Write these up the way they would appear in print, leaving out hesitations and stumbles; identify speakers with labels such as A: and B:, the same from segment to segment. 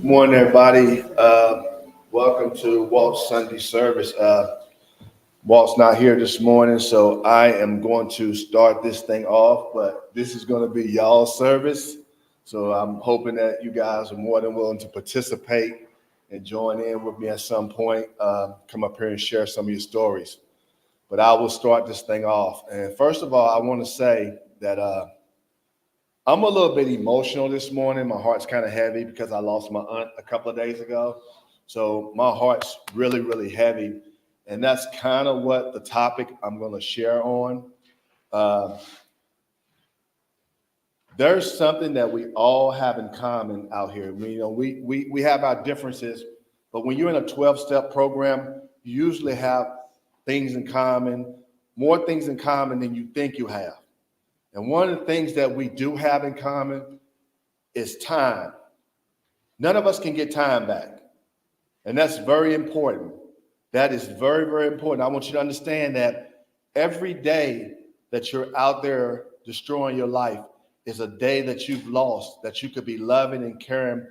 A: Good morning, everybody. Welcome to Walt's Sunday service. Walt's not here this morning, so I am going to start this thing off, but this is going to be y'all's service. So I'm hoping that you guys are more than willing to participate and join in with me at some point. Come up here and share some of your stories. But I will start this thing off. And first of all, I want to say that I'm a little bit emotional this morning. My heart's kind of heavy because I lost my aunt a couple of days ago. So my heart's really, really heavy. And that's kind of what the topic I'm going to share on. There's something that we all have in common out here. We have our differences, but when you're in a 12-step program, you usually have things in common, more things in common than you think you have. And one of the things that we do have in common is time. None of us can get time back. And that's very important. That is very, very important. I want you to understand that every day that you're out there destroying your life is a day that you've lost, that you could be loving and caring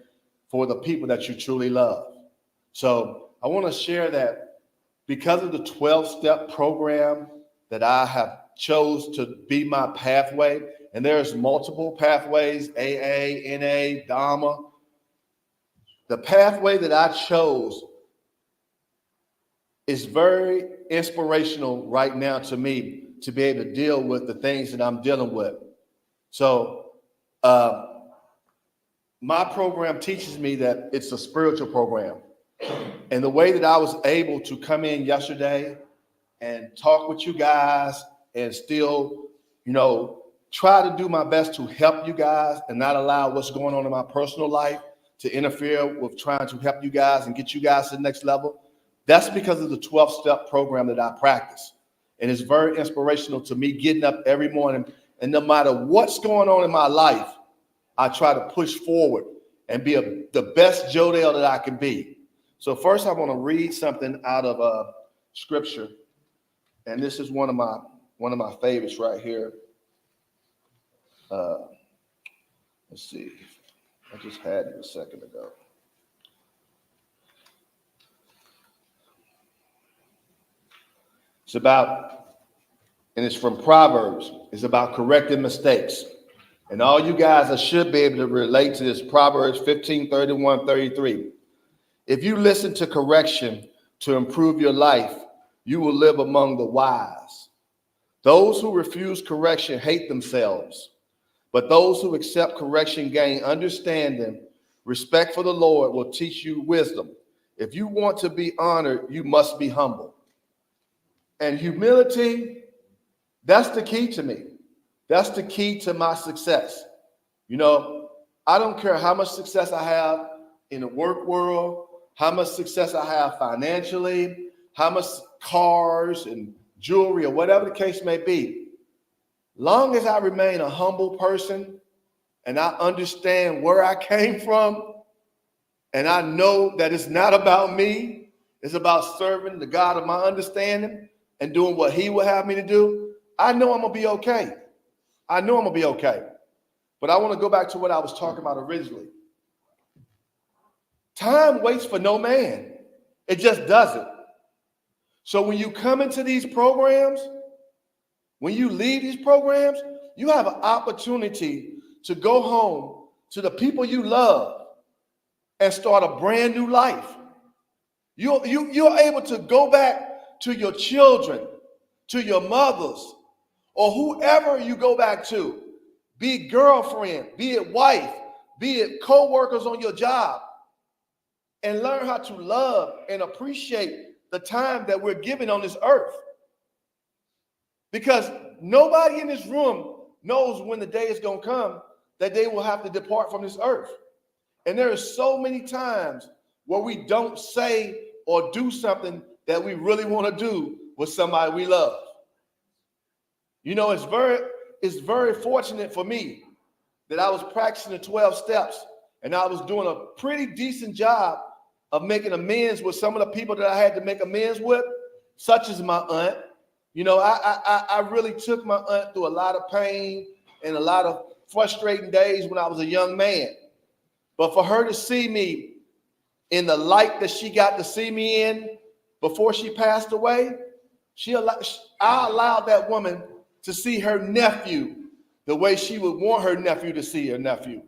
A: for the people that you truly love. So I want to share that because of the 12-step program that I have chose to be my pathway, and there's multiple pathways, AA, NA, Dharma. The pathway that I chose is very inspirational right now to me to be able to deal with the things that I'm dealing with. So my program teaches me that it's a spiritual program. And the way that I was able to come in yesterday and talk with you guys and still, try to do my best to help you guys and not allow what's going on in my personal life to interfere with trying to help you guys and get you guys to the next level. That's because of the 12-step program that I practice. And it's very inspirational to me getting up every morning. And no matter what's going on in my life, I try to push forward and be the best Joe Dale that I can be. So first I want to read something out of scripture. And this is one of my favorites right here. Let's see. I just had it a second ago. It's from Proverbs. It's about correcting mistakes. And all you guys should be able to relate to this. Proverbs 15:31-33. If you listen to correction to improve your life, you will live among the wise. Those who refuse correction hate themselves, but those who accept correction gain understanding. Respect for the Lord will teach you wisdom. If you want to be honored, you must be humble. And humility, that's the key to me. That's the key to my success. I don't care how much success I have in the work world, how much success I have financially, how much cars and jewelry or whatever the case may be. Long as I remain a humble person and I understand where I came from, and I know that it's not about me, it's about serving the God of my understanding and doing what he will have me to do, I know I'm going to be okay. I know I'm going to be okay. But I want to go back to what I was talking about originally. Time waits for no man. It just doesn't. So when you come into these programs, when you leave these programs, you have an opportunity to go home to the people you love and start a brand new life. You're able to go back to your children, to your mothers, or whoever you go back to, be it girlfriend, be it wife, be it co-workers on your job, and learn how to love and appreciate the time that we're given on this earth. Because nobody in this room knows when the day is going to come that they will have to depart from this earth. And there are so many times where we don't say or do something that we really want to do with somebody we love. It's very fortunate for me that I was practicing the 12 steps and I was doing a pretty decent job of making amends with some of the people that I had to make amends with, such as my aunt. I really took my aunt through a lot of pain and a lot of frustrating days when I was a young man. But for her to see me in the light that she got to see me in before she passed away, I allowed that woman to see her nephew the way she would want her nephew to see her nephew.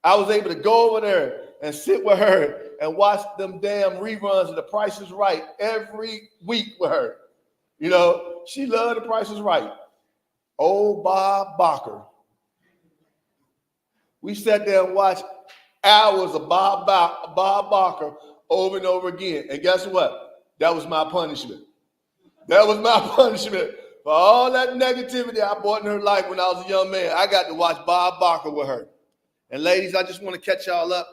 A: I was able to go over there and sit with her and watch them damn reruns of The Price is Right every week with her. You know, she loved The Price is Right. Old Bob Barker. We sat there and watched hours of Bob Barker over and over again. And guess what? That was my punishment. That was my punishment for all that negativity I brought in her life when I was a young man. I got to watch Bob Barker with her. And ladies, I just want to catch y'all up.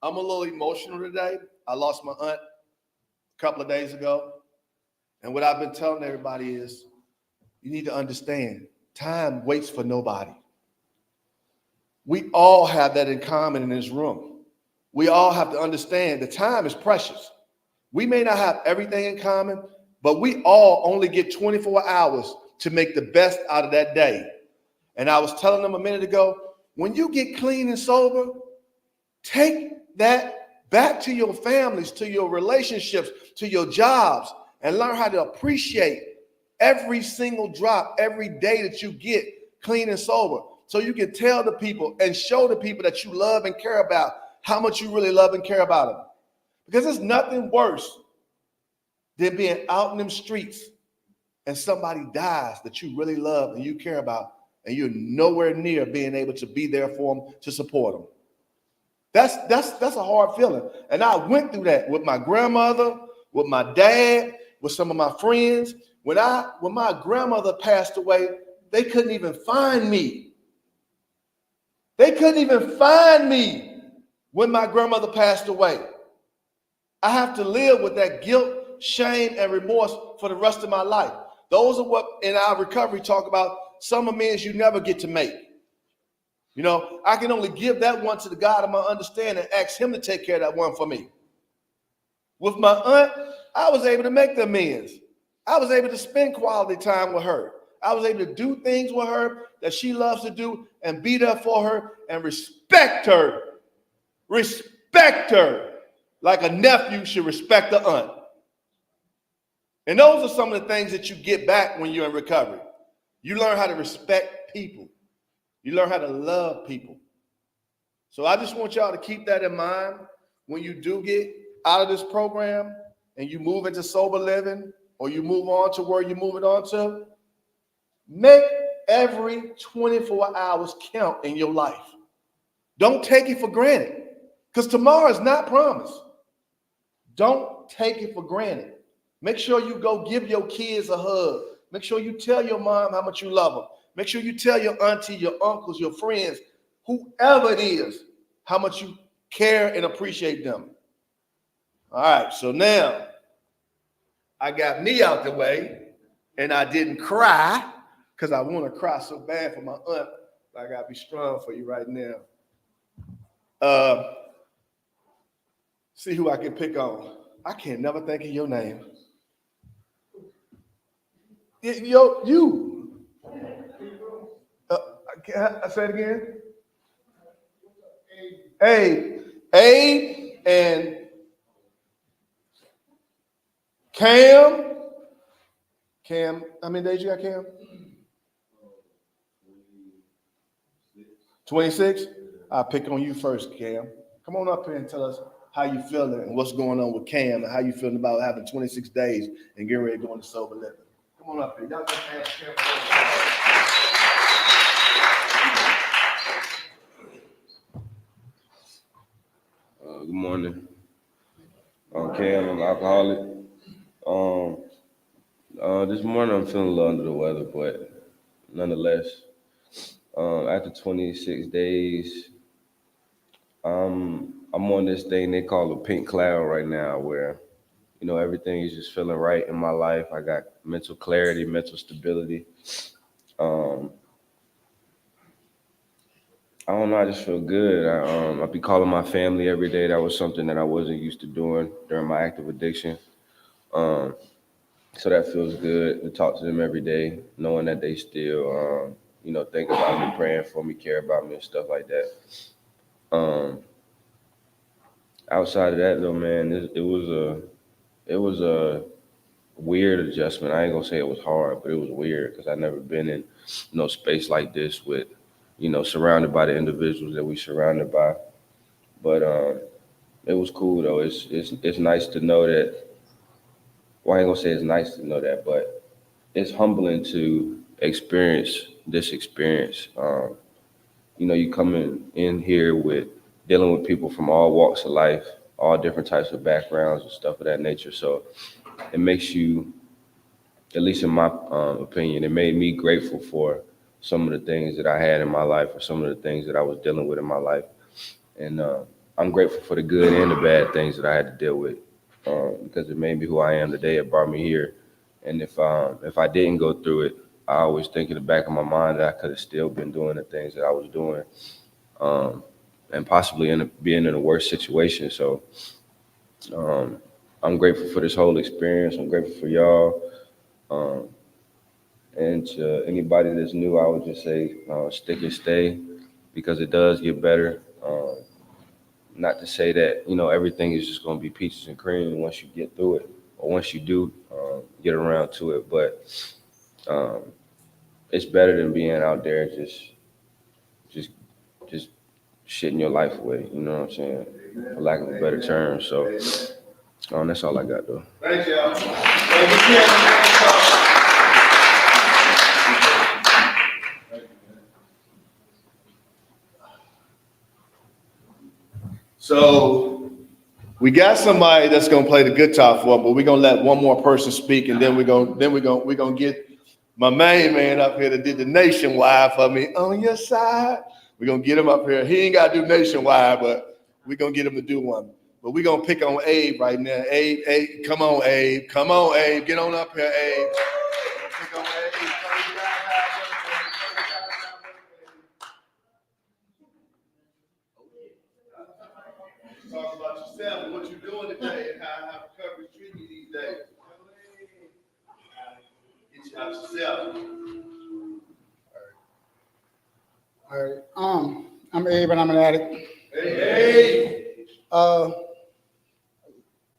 A: I'm a little emotional today. I lost my aunt a couple of days ago. And what I've been telling everybody is, you need to understand, time waits for nobody. We all have that in common in this room. We all have to understand that time is precious. We may not have everything in common, but we all only get 24 hours to make the best out of that day. And I was telling them a minute ago, when you get clean and sober, take that back to your families, to your relationships, to your jobs, and learn how to appreciate every single drop, every day that you get clean and sober. So you can tell the people and show the people that you love and care about how much you really love and care about them. Because there's nothing worse than being out in them streets and somebody dies that you really love and you care about, and you're nowhere near being able to be there for them, to support them. That's a hard feeling. And I went through that with my grandmother, with my dad, with some of my friends. When my grandmother passed away, they couldn't even find me. They couldn't even find me when my grandmother passed away. I have to live with that guilt, shame, and remorse for the rest of my life. Those are what in our recovery talk about some amends you never get to make. You know, I can only give that one to the God of my understanding and ask him to take care of that one for me. With my aunt, I was able to make the amends. I was able to spend quality time with her. I was able to do things with her that she loves to do and be there for her and respect her. Respect her like a nephew should respect the aunt. And those are some of the things that you get back when you're in recovery. You learn how to respect people. You learn how to love people. So I just want y'all to keep that in mind when you do get out of this program and you move into sober living, or you move on to where you're moving on to. Make every 24 hours count in your life. Don't take it for granted, because tomorrow is not promised. Don't take it for granted. Make sure you go give your kids a hug. Make sure you tell your mom how much you love them. Make sure you tell your auntie, your uncles, your friends, whoever it is, how much you care and appreciate them. All right, so now I got me out the way, and I didn't cry, because I want to cry so bad for my aunt. I got to be strong for you right now. See who I can pick on. I can't never think of your name. You. Can I say it again? Abe and Cam, how many days you got, Cam? 26? I'll pick on you first, Cam. Come on up here and tell us how you feeling and what's going on with Cam and how you feeling about having 26 days and getting ready to go into sober living. Come on up here. Y'all just ask Cam.
B: Good morning. I'm Cam. I'm an alcoholic. This morning I'm feeling a little under the weather, but nonetheless, after 26 days, I'm on this thing they call a pink cloud right now, where everything is just feeling right in my life. I got mental clarity, mental stability. I don't know. I just feel good. I be calling my family every day. That was something that I wasn't used to doing during my active addiction. So that feels good to talk to them every day, knowing that they still, think about me, praying for me, care about me, and stuff like that. outside of that though, man, it was a weird adjustment. I ain't gonna say it was hard, but it was weird because I never been in no space like this with, surrounded by the individuals that we surrounded by. But it was cool though. It's nice to know that. Well, I ain't gonna say it's nice to know that, but it's humbling to experience this experience. You coming in here with dealing with people from all walks of life, all different types of backgrounds and stuff of that nature. So it makes you, at least in my opinion, it made me grateful for some of the things that I had in my life or some of the things that I was dealing with in my life. And I'm grateful for the good and the bad things that I had to deal with because it made me who I am today. It brought me here. And if I didn't go through it, I always think in the back of my mind that I could have still been doing the things that I was doing and possibly being in a worse situation. So I'm grateful for this whole experience. I'm grateful for y'all. Um, and to anybody that's new, I would just say stick and stay because it does get better. Not to say that, everything is just going to be peaches and cream once you get through it or once you do get around to it. But um, it's better than being out there just, just shitting your life away. You know what I'm saying? For lack of a better term. So that's all I got, though.
A: Thank y'all. Thank you. So we got somebody that's gonna play the guitar for us, but we're gonna let one more person speak, and then we're gonna get my main man up here that did the nationwide for me on your side. We're gonna get him up here. He ain't gotta do nationwide, but we're gonna get him to do one. But we're gonna pick on Abe right now. Abe, come on, Abe. Come on, Abe. Get on up here, Abe. Pick on Abe. Talk about yourself and what you're doing today and how recovery's treating you these days. Get you out yourself.
C: All right. I'm Abe and I'm an addict.
A: Hey.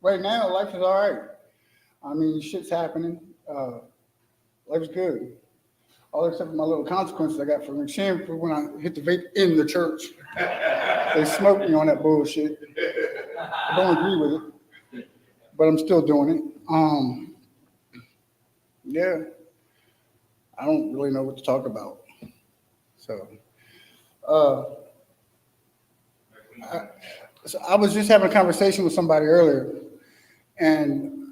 C: Right now, life is all right. I mean, shit's happening. Life's good. All except for my little consequences I got from McShin for when I hit the vape in the church. They smoked me on that bullshit. I don't agree with it, but I'm still doing it. Yeah. I don't really know what to talk about. So, I was just having a conversation with somebody earlier, and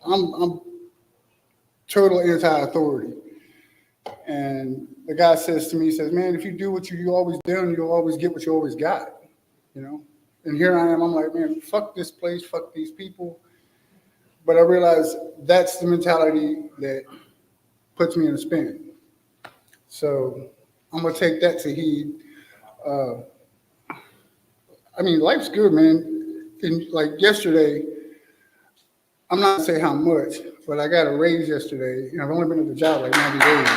C: I'm total anti-authority. And the guy says to me, he says, "Man, if you do what you always done, you'll always get what you always got." And here I am. I'm like, man, fuck this place, fuck these people. But I realize that's the mentality that puts me in a spin. So I'm gonna take that to heed. I mean, life's good, man. And like yesterday, I'm not gonna say how much, but I got a raise yesterday. I've only been at the job like 90 days.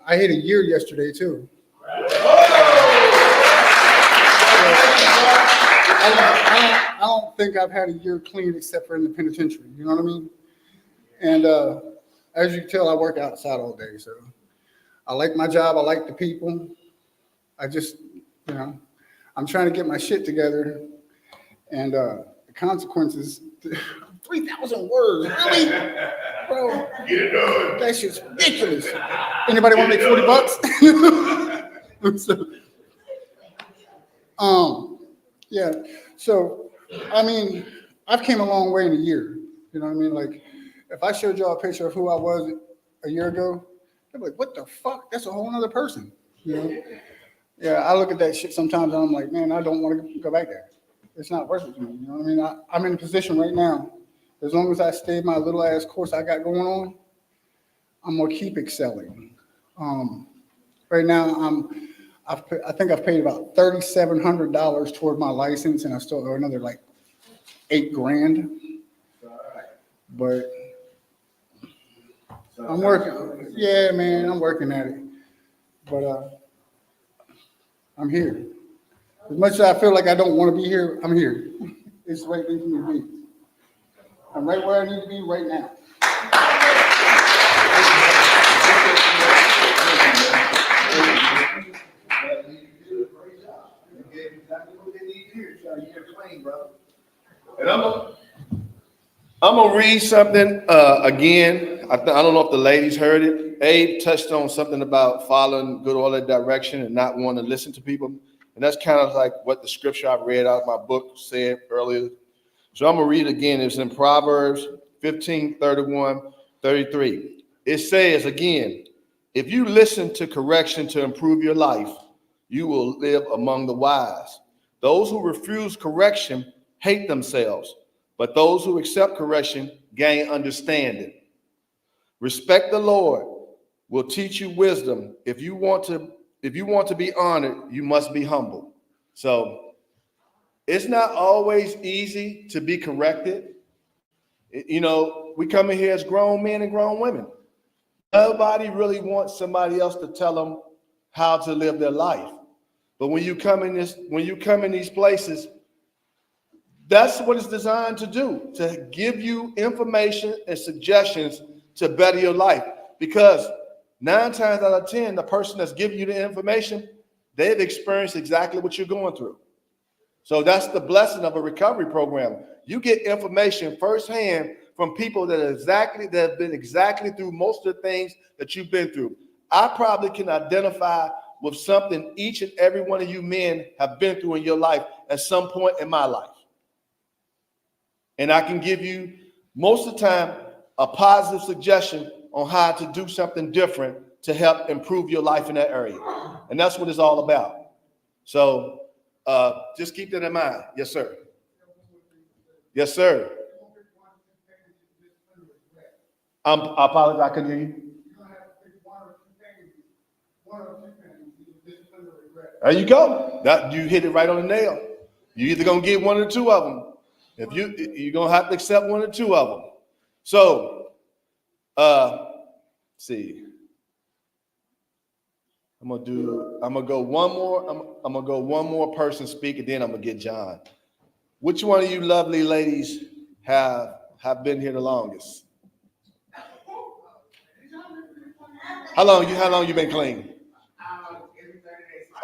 C: I hit a year yesterday too. I don't think I've had a year clean except for in the penitentiary. You know what I mean? And as you can tell, I work outside all day, so I like my job. I like the people. I just, I'm trying to get my shit together, and the consequences. 3,000 words, really, bro?
A: Get it done.
C: That shit's ridiculous. Anybody want to make $40? So, yeah. So, I mean, I've came a long way in a year. You know what I mean? Like, if I showed y'all a picture of who I was a year ago, they'd be like, "What the fuck? That's a whole other person." Yeah, I look at that shit sometimes and I'm like, man, I don't want to go back there. It's not worth it to me. You know what I mean? I'm in a position right now. As long as I stay my little ass course I got going on, I'm gonna keep excelling. Right now, I think I've paid about $3,700 toward my license, and I still owe another like $8,000. But I'm working. Yeah, man, I'm working at it. But I'm here. As much as I feel like I don't want to be here, I'm here. It's the right thing for me to be. I'm right where I need to be right now.
A: And I'm gonna read something again. I don't know if the ladies heard it. Abe touched on something about following good order direction and not wanting to listen to people. And that's kind of like what the scripture I read out of my book said earlier. So I'm gonna read it again. It's in Proverbs 15, 31, 33. It says again, if you listen to correction to improve your life, you will live among the wise. Those who refuse correction hate themselves, but those who accept correction gain understanding. Respect the Lord will teach you wisdom. If you want to be honored, you must be humble. So it's not always easy to be corrected. We come in here as grown men and grown women. Nobody really wants somebody else to tell them how to live their life. But when you come in these places, that's what it's designed to do, to give you information and suggestions to better your life. Because 9 times out of 10, the person that's giving you the information, they've experienced exactly what you're going through. So that's the blessing of a recovery program. You get information firsthand from people that have been exactly through most of the things that you've been through. I probably can identify with something each and every one of you men have been through in your life at some point in my life. And I can give you, most of the time, a positive suggestion on how to do something different to help improve your life in that area. And that's what it's all about. So just keep that in mind. Yes, sir. Yes, sir. I apologize, I couldn't hear you. There you go. You hit it right on the nail. You're either gonna get one or two of them. If you're gonna have to accept one or two of them. So, see, I'm gonna go one more. I'm gonna go one more person speak, and then I'm gonna get John. Which one of you lovely ladies have been here the longest? How long you been clean?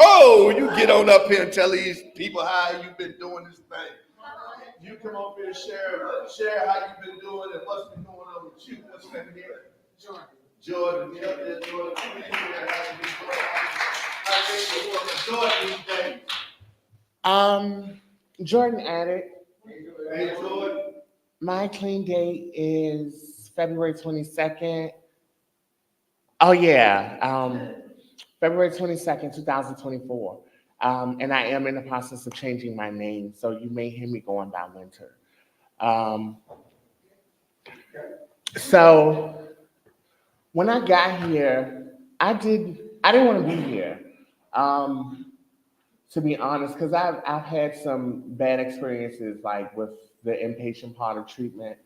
A: Oh, you get on up here and tell these people how you've been doing this thing. You come up here and share how you've been doing and what's been going on with you. What's your name here? Jordan. Yeah, there's Jordan. Jordan these days.
D: Jordan added.
A: Hey, Jordan.
D: My clean date is February 22nd. Oh yeah, February 22nd, 2024. And I am in the process of changing my name, so you may hear me going by Winter. So when I got here, I didn't want to be here. To be honest, because I've had some bad experiences like with the inpatient part of treatment.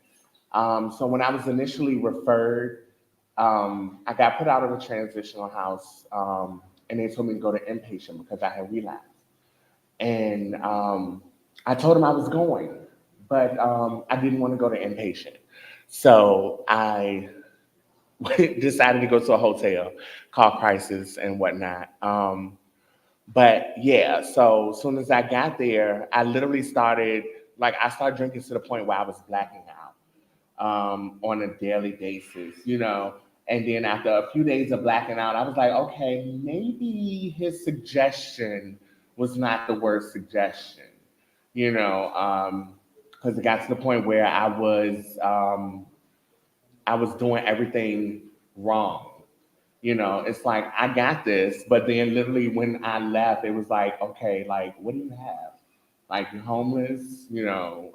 D: So when I was initially referred, I got put out of a transitional house, and they told me to go to inpatient because I had relapsed. And I told them I was going, but I didn't want to go to inpatient. So I decided to go to a hotel called Crisis and whatnot. But yeah, so as soon as I got there, I literally started drinking to the point where I was blacking out on a daily basis, And then after a few days of blacking out, I was like, okay, maybe his suggestion was not the worst suggestion, because it got to the point where I was doing everything wrong. It's like, I got this, but then literally when I left, it was like, okay, like, what do you have? Like, you're homeless, you're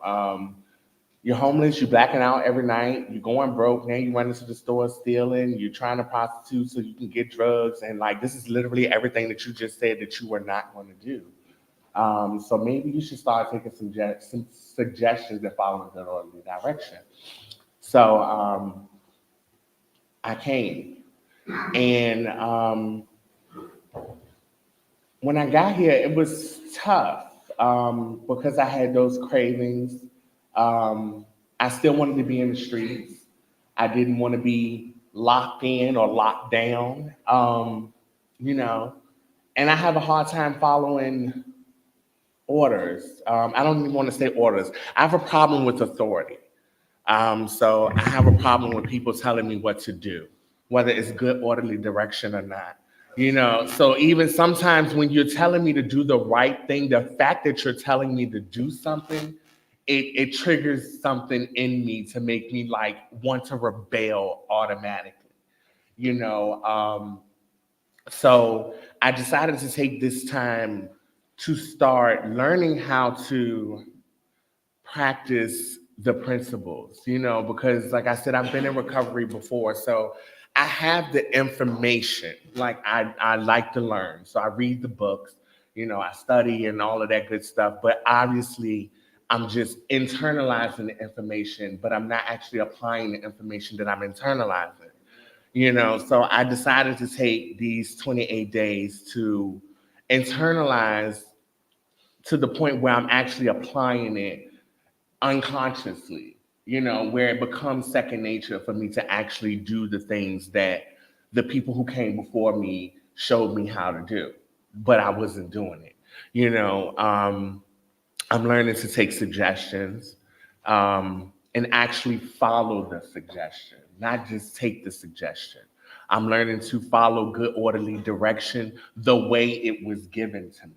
D: homeless, you're blacking out every night, you're going broke, now you run into the store stealing, you're trying to prostitute so you can get drugs, and like, this is literally everything that you just said that you were not going to do. So maybe you should start taking some suggestions that follow in the orderly direction. So I came. And When I got here, it was tough because I had those cravings. I still wanted to be in the streets. I didn't want to be locked in or locked down, you know, and I have a hard time following orders. I don't even want to say orders. I have a problem with authority. So I have a problem with people telling me what to do, whether it's good orderly direction or not. So even sometimes when you're telling me to do the right thing, the fact that you're telling me to do something, it triggers something in me to make me like want to rebel automatically. You know, so I decided to take this time to start learning how to practice the principles, because like I said, I've been in recovery before. So I have the information. Like I like to learn. So I read the books, I study and all of that good stuff. But obviously I'm just internalizing the information, but I'm not actually applying the information that I'm internalizing. So I decided to take these 28 days to internalize to the point where I'm actually applying it unconsciously, where it becomes second nature for me to actually do the things that the people who came before me showed me how to do, but I wasn't doing it. I'm learning to take suggestions and actually follow the suggestion, not just take the suggestion. I'm learning to follow good orderly direction the way it was given to me.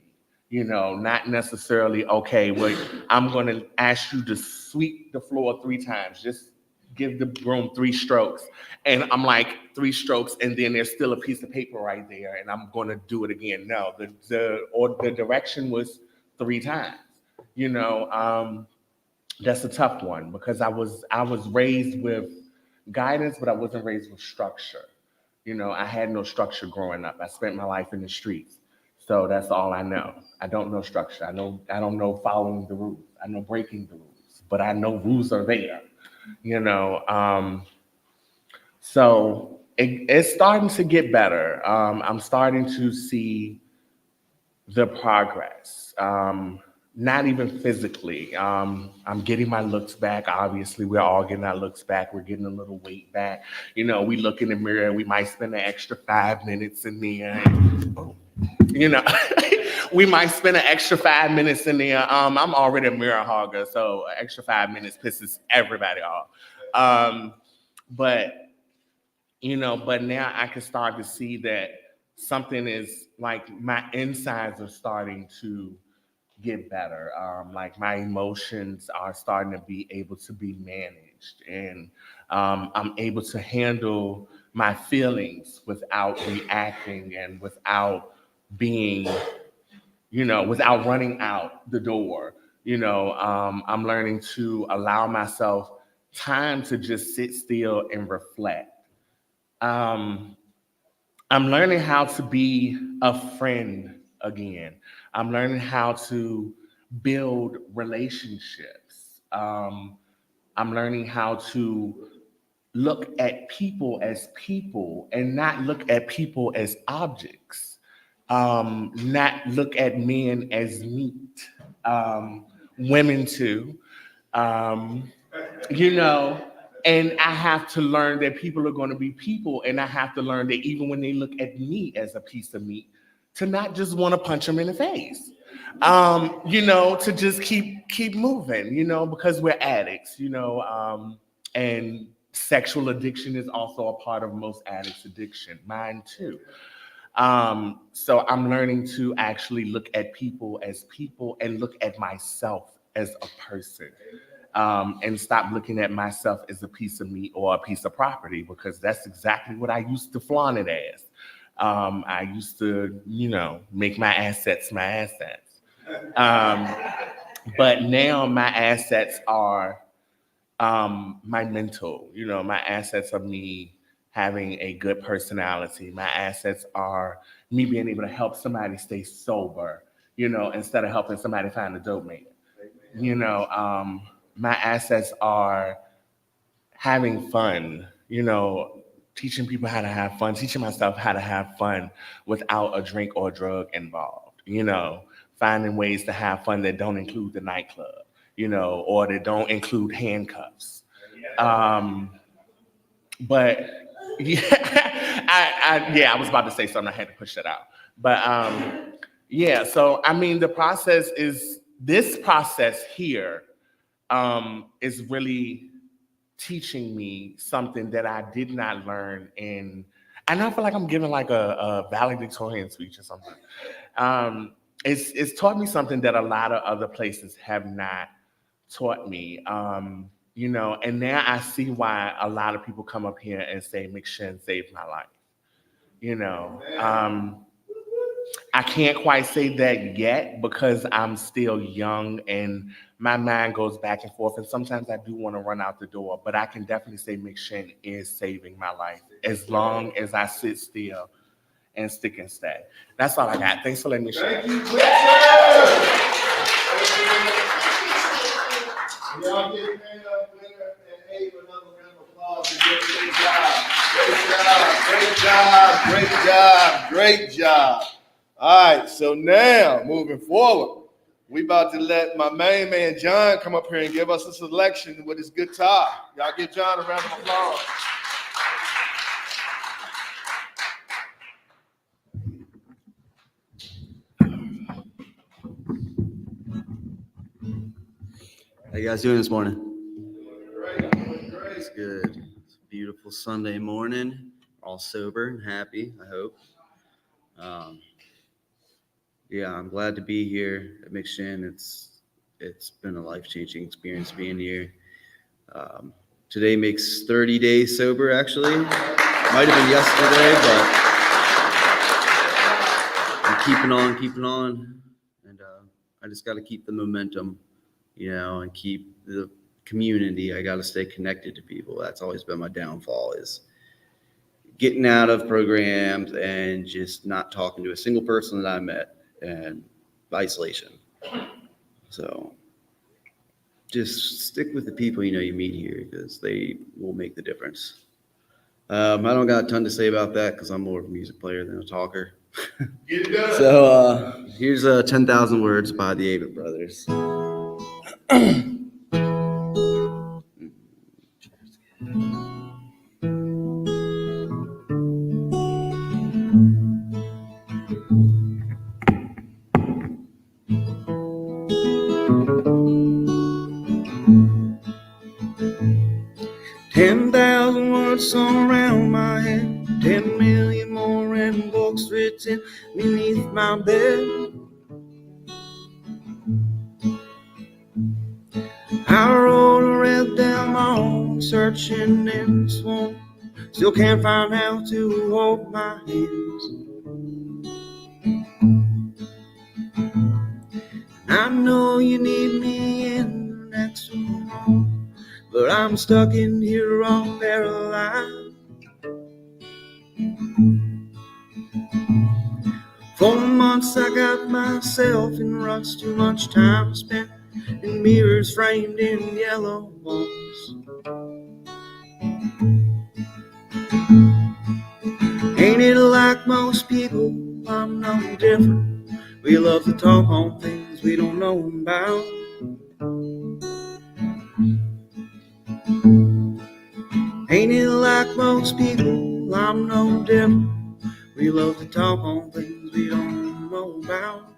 D: Not necessarily, okay, well, I'm going to ask you to sweep the floor 3 times. Just give the broom 3 strokes. And I'm like, 3 strokes, and then there's still a piece of paper right there, and I'm going to do it again. No, the direction was 3 times. You know, that's a tough one because I was raised with guidance, but I wasn't raised with structure. I had no structure growing up. I spent my life in the streets. So that's all I know. I don't know structure. I don't know following the rules. I know breaking the rules, but I know rules are there. You know, so it's starting to get better. I'm starting to see the progress. Not even physically. I'm getting my looks back. Obviously, we're all getting our looks back. We're getting a little weight back. We look in the mirror and we might spend an extra 5 minutes in there. And, you know, we might spend an extra 5 minutes in there. I'm already a mirror hogger, so an extra 5 minutes pisses everybody off. Um, but but now I can start to see that something is like my insides are starting to get better. Like my emotions are starting to be able to be managed, and I'm able to handle my feelings without reacting and without being, without running out the door. I'm learning to allow myself time to just sit still and reflect. Um, I'm learning how to be a friend again. I'm learning how to build relationships. I'm learning how to look at people and not look at people as objects. Not look at men as meat. Women too. Um, you know, and I have to learn that people are going to be people, and I have to learn that even when they look at me as a piece of meat, to not just want to punch them in the face. To just keep moving, because we're addicts, and sexual addiction is also a part of most addicts' addiction, mine too. So I'm learning to actually look at people and look at myself as a person, and stop looking at myself as a piece of meat or a piece of property, because that's exactly what I used to flaunt it as. I used to, make my assets my assets. Um, but now my assets are my mental, my assets are me having a good personality. My assets are me being able to help somebody stay sober, instead of helping somebody find a dope man. My assets are having fun, teaching people how to have fun, teaching myself how to have fun without a drink or drug involved. finding ways to have fun that don't include the nightclub, or that don't include handcuffs. But yeah, I was about to say something. I had to push that out. But yeah, so I mean, this process here is really teaching me something that I did not learn and I feel like I'm giving like a valedictorian speech or something. It's taught me something that a lot of other places have not taught me. And now I see why a lot of people come up here and say McShin saved my life. I can't quite say that yet because I'm still young and my mind goes back and forth. And sometimes I do want to run out the door, but I can definitely say McShin is saving my life as long as I sit still and stick and stay. That's all I got. Thanks for letting me share.
A: Thank you, Richard. Y'all give me up winner and Abe another round of applause. Great job. All right, so now moving forward, we about to let my main man John come up here and give us a selection with his guitar. Y'all give John a round of applause.
E: How you guys doing this morning?
A: Great.
E: It's good. It's a beautiful Sunday morning. All sober and happy, I hope. Yeah, I'm glad to be here at McShin. It's been a life-changing experience being here. Today makes 30 days sober, actually. Might have been yesterday, but I'm keeping on. And I just got to keep the momentum, and keep the community. I got to stay connected to people. That's always been my downfall, is getting out of programs and just not talking to a single person that I met, and isolation. So just stick with the people you meet here, because they will make the difference. I don't got a ton to say about that because I'm more of a music player than a talker.
A: Get it done.
E: So here's 10,000 Words by the Avett Brothers. 10,000 words surround my head, 10 million more in books written beneath my bed. I wrote and read them all, searching in the swamp. Still can't find how to hold my hands. I know you need me in the next room, but I'm stuck in here all paralyzed. 4 months I got myself in ruts, too much time spent in mirrors framed in yellow walls. Ain't it like most people? I'm no different. We love to talk on things we don't know about. Ain't it like most people? I'm no different. We love to talk on things we don't know about.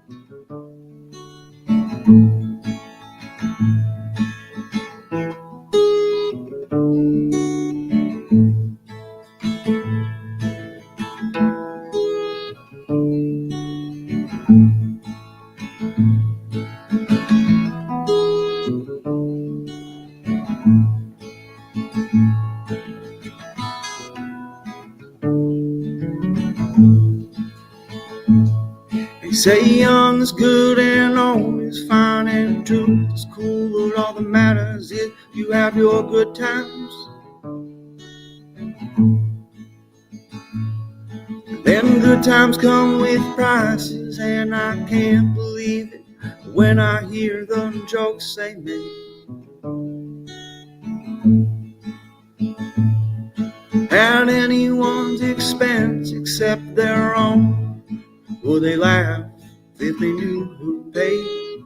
E: They say young is good and old is fine and truth is cool, but all that matters is you have your good times. Them good times come with prices, and I can't believe it when I hear the jokes they make. At anyone's expense except their own. Will they laugh if they knew who paid.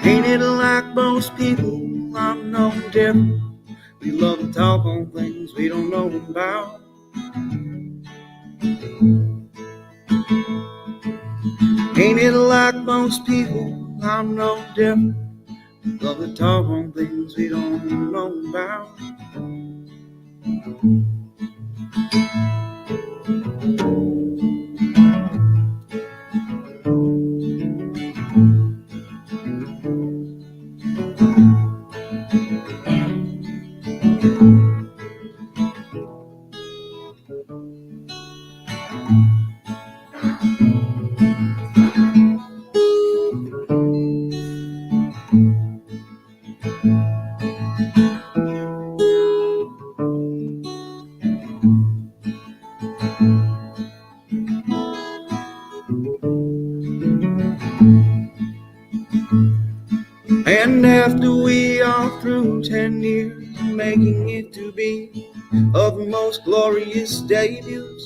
E: Ain't it like most people? I'm no different. We love to talk on things we don't know about. Ain't it like most people? I'm no different. We love to talk on things we don't know about. And after we are through 10 years, making it to be of the most glorious debuts,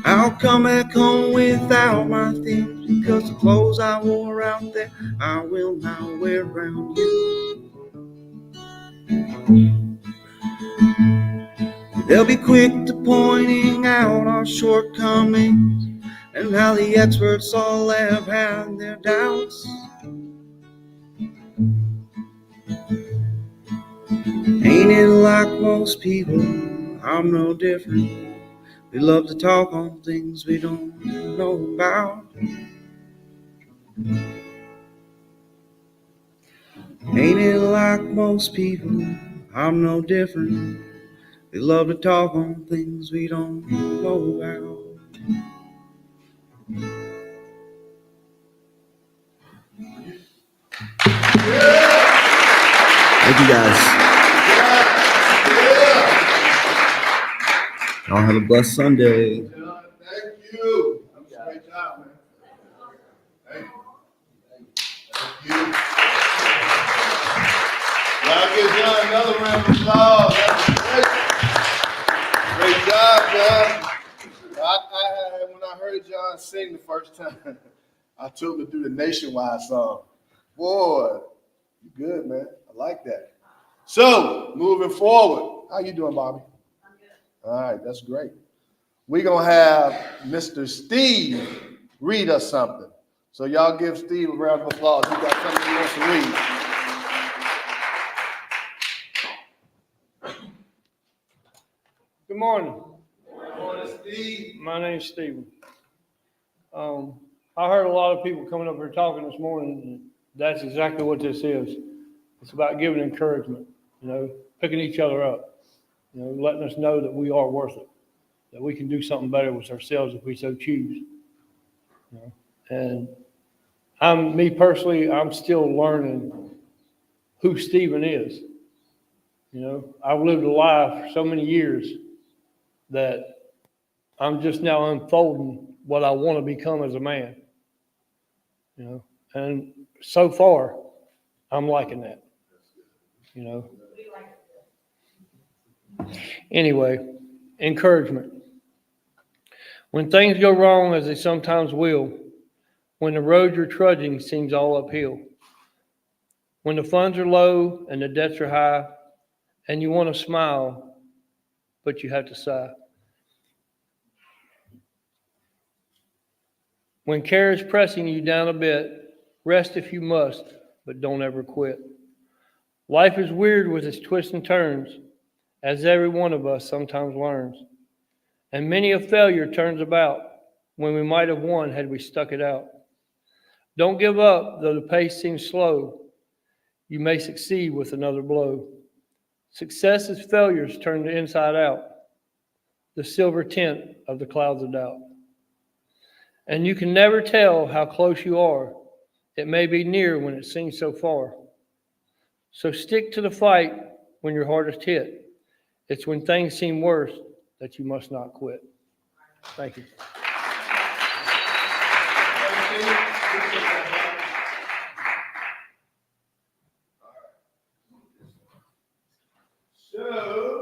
E: I'll come back home without my things, because the clothes I wore out there, I will now wear around you. They'll be quick to pointing out our shortcomings and how the experts all have had their doubts. Ain't it like most people? I'm no different. We love to talk on things we don't know about. Ain't it like most people? I'm no different. We love to talk on things we don't know about. Thank you guys. Y'all have a blessed Sunday.
A: Thank you. That was a great job, man. Thank you. Thank you. Y'all give John another round of applause. That was great. Great job, John. When I heard John sing the first time, I took him to do the Nationwide song. Boy, you good, man. I like that. So, moving forward, how you doing, Bobby? I'm good. All right, that's great. We're going to have Mr. Steve read us something. So y'all give Steve a round of applause. He got something he wants to read.
F: Good morning.
A: Good morning, Steve.
F: My name's Stephen. I heard a lot of people coming up here talking this morning, and that's exactly what this is. It's about giving encouragement, picking each other up, letting us know that we are worth it, that we can do something better with ourselves if we so choose. And me personally, I'm still learning who Stephen is. I've lived a life for so many years that I'm just now unfolding what I want to become as a man. And so far, I'm liking that. Anyway, encouragement. When things go wrong, as they sometimes will, when the road you're trudging seems all uphill, when the funds are low and the debts are high, and you want to smile, but you have to sigh. When care is pressing you down a bit, rest if you must, but don't ever quit. Life is weird with its twists and turns, as every one of us sometimes learns. And many a failure turns about when we might have won had we stuck it out. Don't give up, though the pace seems slow. You may succeed with another blow. Success is failures turned inside out, the silver tint of the clouds of doubt. And you can never tell how close you are. It may be near when it seems so far. So stick to the fight when you're hardest hit. It's when things seem worse that you must not quit. Thank you.
A: So,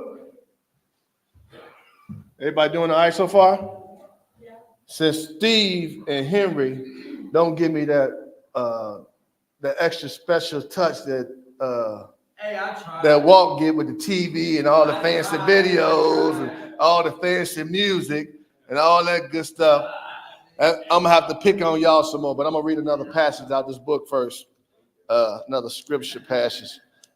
A: Everybody doing all right so far? Since Steve and Henry don't give me that extra special touch that that Walt get with the TV and all the fancy videos and all the fancy music and all that good stuff. I'm gonna have to pick on y'all some more, but I'm gonna read another passage out of this book first, another scripture passage.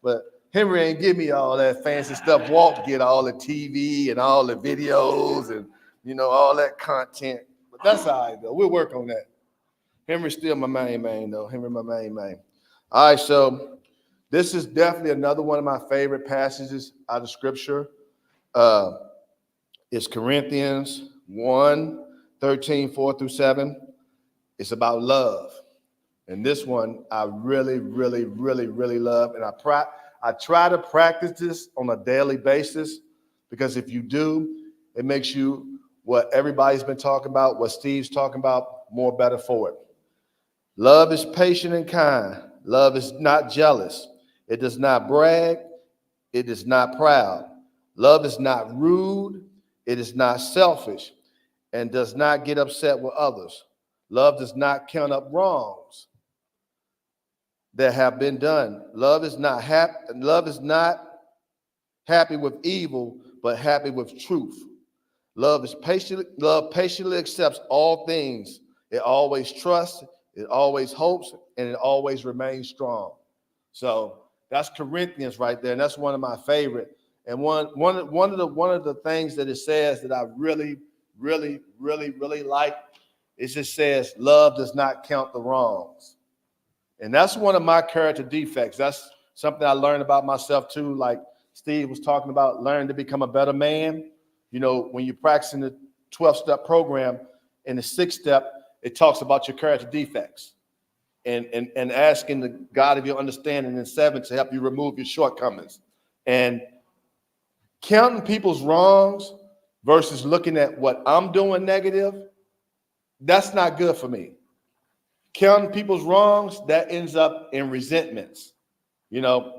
A: But Henry ain't give me all that fancy stuff. Walt get all the TV and all the videos and all that content. But that's all right though. We'll work on that. Henry's still my main though. Henry my main. All right, so this is definitely another one of my favorite passages out of scripture. It's Corinthians 1:13, 4-7. It's about love. And this one I really love. And I try to practice this on a daily basis, because if you do, it makes you what everybody's been talking about, what Steve's talking about, more better for it. Love is patient and kind. Love is not jealous. It does not brag. It is not proud. Love is not rude. It is not selfish and does not get upset with others. Love does not count up wrongs that have been done. Love is not happy with evil, but happy with truth. Love patiently accepts all things. It always trusts, it always hopes, and it always remains strong. So that's Corinthians right there, and that's one of my favorite. And one of the things that it says that I really like, it just says love does not count the wrongs. And that's one of my character defects. That's something I learned about myself too. Like Steve was talking about, learning to become a better man. When you're practicing the 12-step program, in the 6th step, it talks about your character defects and asking the God of your understanding in 7 to help you remove your shortcomings. And counting people's wrongs versus looking at what I'm doing negative, that's not good for me. Counting people's wrongs, that ends up in resentments.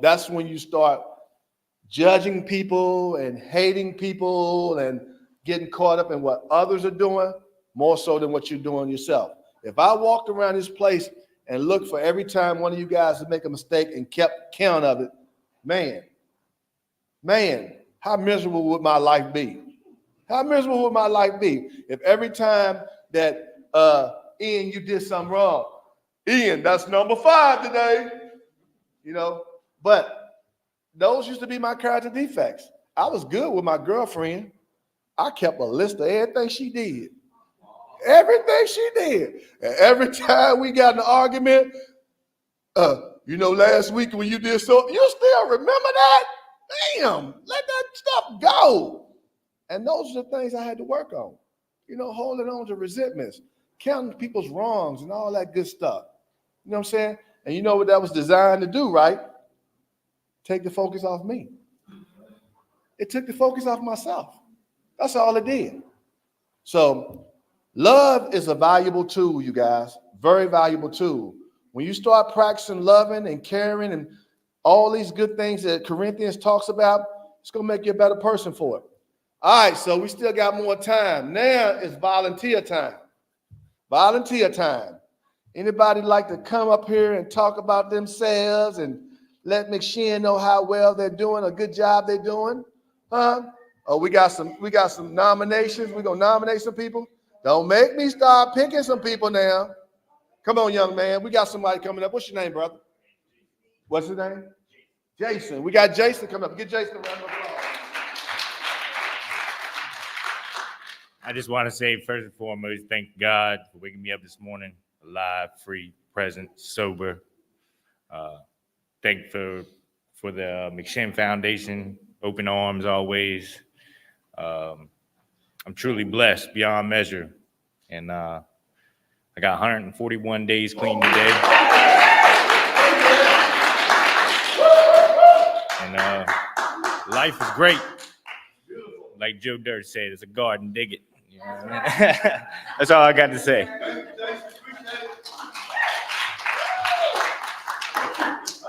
A: That's when you start judging people and hating people and getting caught up in what others are doing more so than what you're doing yourself. If I walked around this place and looked for every time one of you guys would make a mistake and kept count of it, man, how miserable would my life be? How miserable would my life be if every time that Ian, you did something wrong, Ian, that's number 5 today, but those used to be my character defects. I was good with my girlfriend. I kept a list of everything she did. Everything she did. And every time we got in an argument, last week when you did so, you still remember that? Damn, let that stuff go. And those are the things I had to work on. Holding on to resentments, counting people's wrongs and all that good stuff. You know what I'm saying? And you know what that was designed to do, right? Take the focus off me. It took the focus off myself. That's all it did. So love is a valuable tool, you guys. Very valuable tool. When you start practicing loving and caring and all these good things that Corinthians talks about, it's going to make you a better person for it. All right, so we still got more time. Now it's volunteer time. Volunteer time. Anybody like to come up here and talk about themselves and let McShin know how well they're doing, a good job they're doing? Huh? Oh, we got some nominations. We're gonna nominate some people. Don't make me start picking some people now. Come on, young man. We got somebody coming up. What's your name, brother? What's his name? Jason. We got Jason coming up. Get Jason a round of applause.
G: I just want to say, first and foremost, thank God for waking me up this morning, alive, free, present, sober. Thank for the McShin Foundation, open arms always. I'm truly blessed beyond measure. And I got 141 days clean today. And life is great. Like Joe Dirt said, it's a garden, dig it. You know what I mean? That's all I got to say.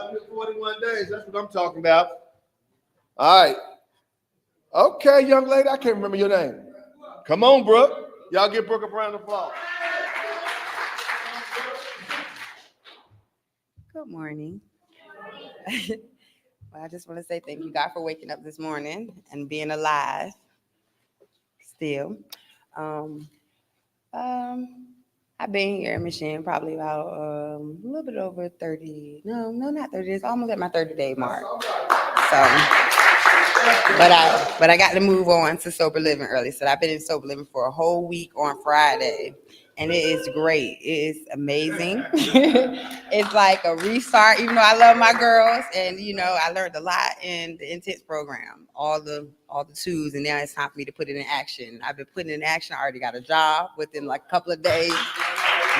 A: 141 days, that's what I'm talking about. All right. Okay, young lady, I can't remember your name. Come on, Brooke. Y'all give Brooke a round of applause.
H: Good morning. Well, I just want to say thank you, God, for waking up this morning and being alive still. Um, I've been here in McShin probably about a little bit over 30. No, not 30 days. Almost at my 30-day mark. So, but I got to move on to sober living early. So I've been in sober living for a whole week on Friday, and it is great. It is amazing. It's like a restart. Even though I love my girls, and I learned a lot in the intense program, all the twos, and now it's time for me to put it in action. I've been putting it in action. I already got a job within like a couple of days,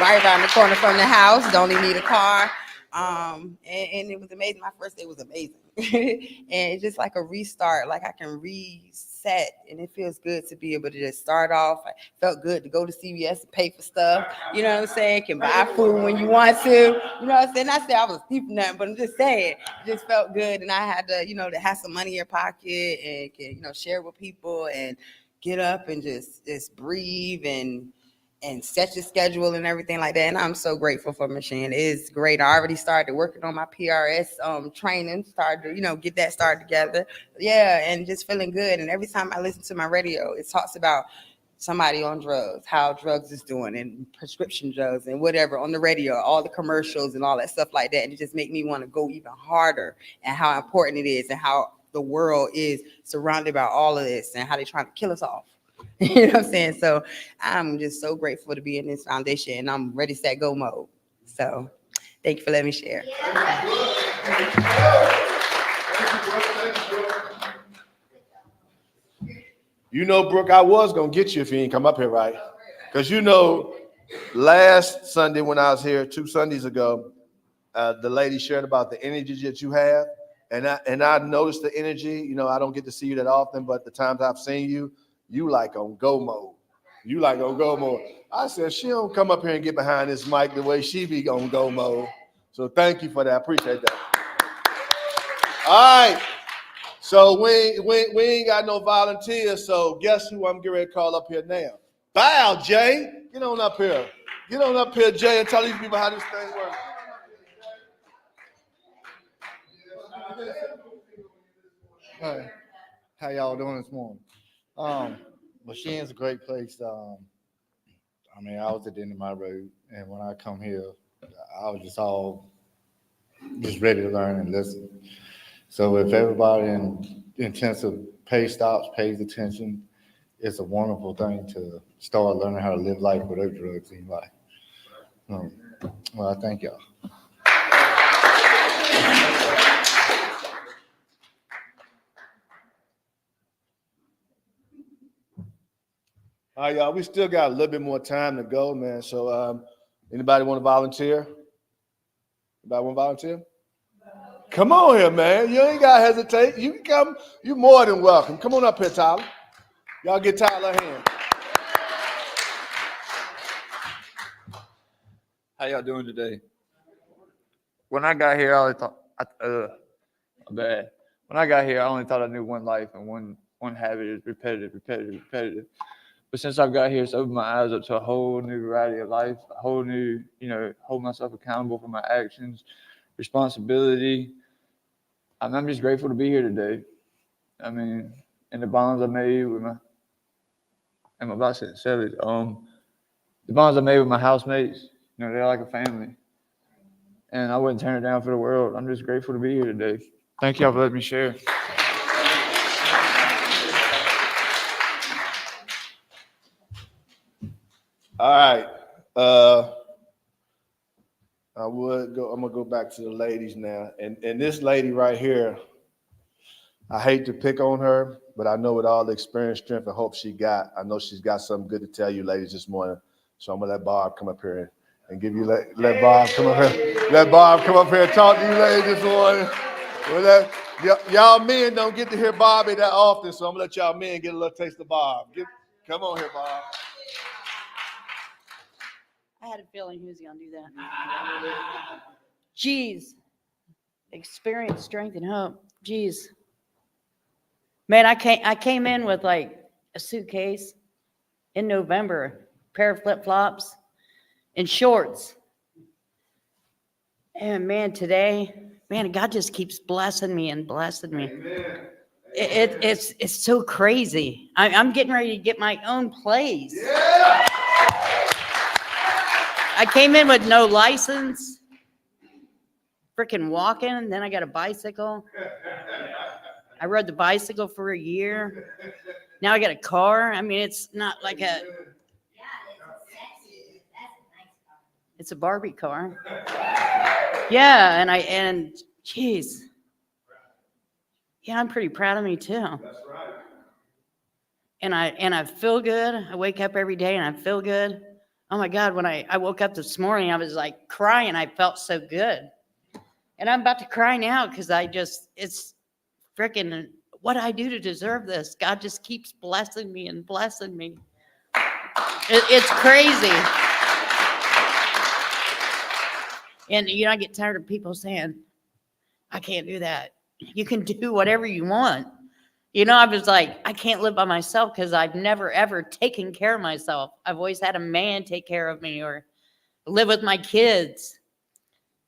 H: right around the corner from the house. Don't even need a car. And it was amazing. My first day was amazing. And it's just like a restart, like I can reset, and it feels good to be able to just start off. It felt good to go to CVS and pay for stuff, you know what I'm saying? Can buy food when you want to, you know what I'm saying? Not say I was keeping nothing, but I'm just saying it just felt good, and I had to, to have some money in your pocket and can, share with people and get up and just breathe and set your schedule and everything like that. And I'm so grateful for McShin. It is great. I already started working on my PRS training, started to, get that started together. Yeah, and just feeling good. And every time I listen to my radio, it talks about somebody on drugs, how drugs is doing, and prescription drugs and whatever on the radio, all the commercials and all that stuff like that. And it just make me want to go even harder, and how important it is, and how the world is surrounded by all of this, and how they're trying to kill us off. You know what I'm saying? So I'm just so grateful to be in this foundation, and I'm ready, set, go mode. So thank you for letting me share.
A: Brooke, I was going to get you if you ain't come up here, right? Because last Sunday when I was here, 2 Sundays ago, the lady shared about the energy that you have. And I noticed the energy. I don't get to see you that often, but the times I've seen you, you like on go mode. You like on go mode. I said, she don't come up here and get behind this mic the way she be on go mode. So thank you for that. I appreciate that. All right. So we ain't got no volunteers. So guess who I'm getting ready to call up here now? Bow, Jay. Get on up here. Get on up here, Jay, and tell these people how this thing works.
I: Hi. How y'all doing this morning? McShin's a great place. I was at the end of my road, and when I come here, I was just ready to learn and listen. So if everybody in intensive pay stops, pays attention, it's a wonderful thing to start learning how to live life without drugs in life. Well, I thank y'all.
A: All right, y'all. We still got a little bit more time to go, man. So anybody want to volunteer? Anybody want to volunteer? Come on here, man. You ain't got to hesitate. You can come. You're more than welcome. Come on up here, Tyler. Y'all get Tyler a hand.
J: How y'all doing today? When I got here, I only thought, When I got here, I only thought I knew one life, and one habit is repetitive. But since I've got here, it's opened my eyes up to a whole new variety of life, a whole new, hold myself accountable for my actions, responsibility. I'm just grateful to be here today. And the bonds I made with the bonds I made with my housemates, they're like a family. And I wouldn't turn it down for the world. I'm just grateful to be here today. Thank y'all for letting me share.
A: All right. I'm gonna go back to the ladies now. And this lady right here, I hate to pick on her, but I know with all the experience, strength, and hope she got, I know she's got something good to tell you ladies this morning. So I'm gonna let Bob come up here and give you let Bob come up here. Let Bob come up here and talk to you ladies this morning. Y'all men don't get to hear Bobby that often, so I'm gonna let y'all men get a little taste of Bob. Come on here, Bob.
K: I had a feeling he was going to do that. Jeez. Experience, strength, and hope. Jeez. Man, I came in with like a suitcase in November, pair of flip-flops and shorts. And man, today, man, God just keeps blessing me and blessing me. It's so crazy. I'm getting ready to get my own place. I came in with no license, freaking walking. Then I got a bicycle. I rode the bicycle for a year. Now I got a car. I mean, it's not like a. It's a Barbie car. Yeah, and geez. Yeah, I'm pretty proud of me too.
A: That's right.
K: And I feel good. I wake up every day and I feel good. Oh my God, when I woke up this morning, I was like crying. I felt so good. And I'm about to cry now because it's freaking, what I do to deserve this? God just keeps blessing me and blessing me. It's crazy. And, I get tired of people saying, I can't do that. You can do whatever you want. I was like, I can't live by myself because I've never, ever taken care of myself. I've always had a man take care of me or live with my kids.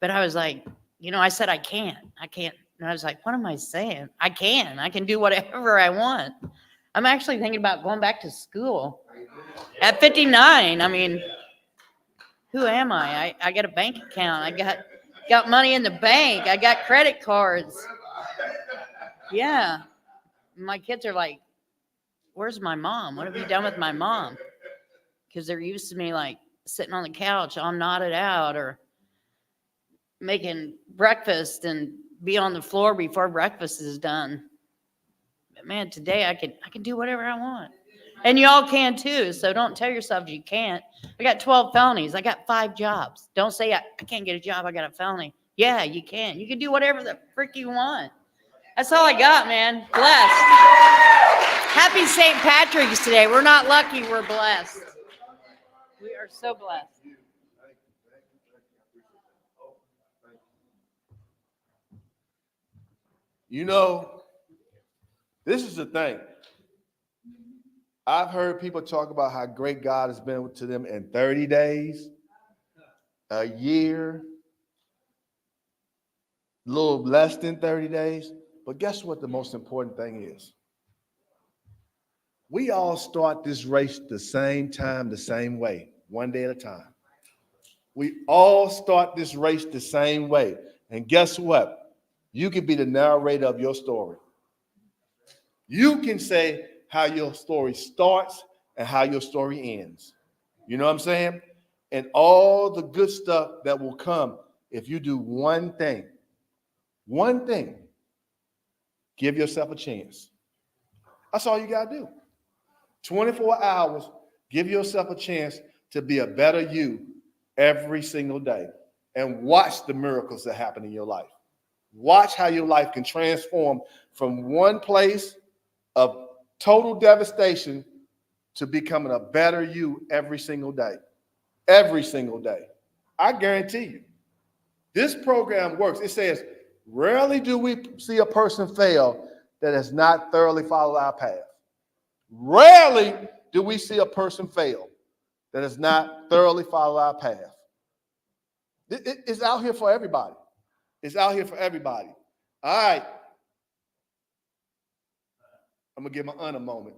K: But I was like, I said, I can't. And I was like, what am I saying? I can do whatever I want. I'm actually thinking about going back to school at 59. I mean, who am I? I got a bank account. I got money in the bank. I got credit cards. Yeah. My kids are like, where's my mom? What have you done with my mom? Because they're used to me like sitting on the couch, all nodded out, or making breakfast and be on the floor before breakfast is done. But man, today I can do whatever I want. And y'all can too. So don't tell yourselves you can't. I got 12 felonies. I got 5 jobs. Don't say I can't get a job. I got a felony. Yeah, you can. You can do whatever the frick you want. That's all I got, man. Blessed. Happy St. Patrick's today. We're not lucky. We're blessed. We are so blessed.
A: This is the thing. I've heard people talk about how great God has been to them in 30 days, a year, a little less than 30 days. But guess what the most important thing is? We all start this race the same time, the same way, one day at a time. We all start this race the same way. And guess what? You can be the narrator of your story. You can say how your story starts and how your story ends. You know what I'm saying? And all the good stuff that will come if you do one thing. One thing. Give yourself a chance. That's all you got to do. 24 hours, give yourself a chance to be a better you every single day. And watch the miracles that happen in your life. Watch how your life can transform from one place of total devastation to becoming a better you every single day. Every single day. I guarantee you. This program works. It says, rarely do we see a person fail that has not thoroughly followed our path. Rarely do we see a person fail that has not thoroughly followed our path. It's out here for everybody. It's out here for everybody. All right. I'm going to give my aunt a moment.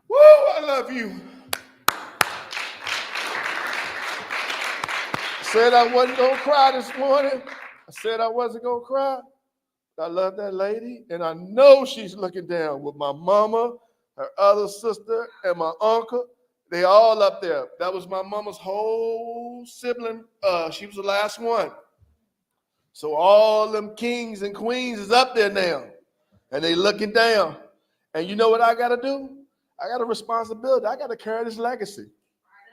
A: Woo, I love you. I said I wasn't going to cry this morning. I said I wasn't going to cry. I love that lady, and I know she's looking down with my mama, her other sister, and my uncle. They all up there. That was my mama's whole sibling. She was the last one. So all them kings and queens is up there now, and they looking down. And you know what I got to do? I got a responsibility. I got to carry this legacy.